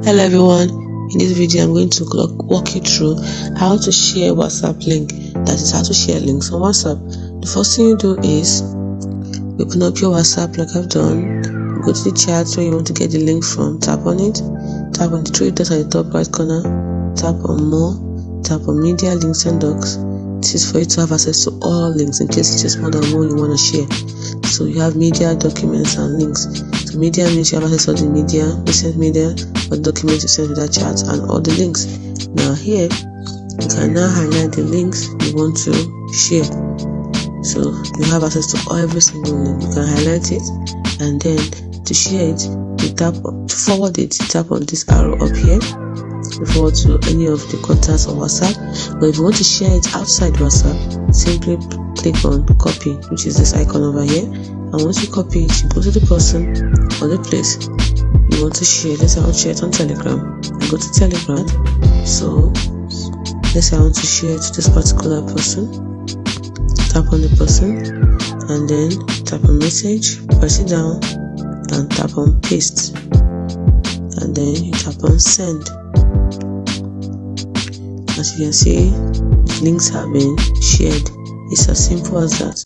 Hello everyone, in this video I'm going to walk you through how to share WhatsApp link, that is how to share links on WhatsApp. The first thing you do is open up your WhatsApp like I've done, go to the chat where you want to get the link from, tap on it, tap on the three dots at the top right corner, tap on more, tap on media, links and docs. This is for you to have access to all links in case it's just more than one you want to share. So you have media, documents and links. So media means you have access to the media, recent media, or documents you send with that chat and all the links. Now here, you can now highlight the links you want to share. So you have access to every single link. You can highlight it, and then to share it, you tap to forward it, you tap on this arrow up here. You forward to any of the contacts on WhatsApp. But if you want to share it outside WhatsApp, simply click on copy, which is this icon over here. And once you copy it, you go to the person or the place you want to share. Let's say I want to share it on Telegram. I go to Telegram. So let's say I want to share it to this particular person. Tap on the person and then tap on message, press it down and tap on paste, and then you tap on send. As you can see, links have been shared. It's as simple as that.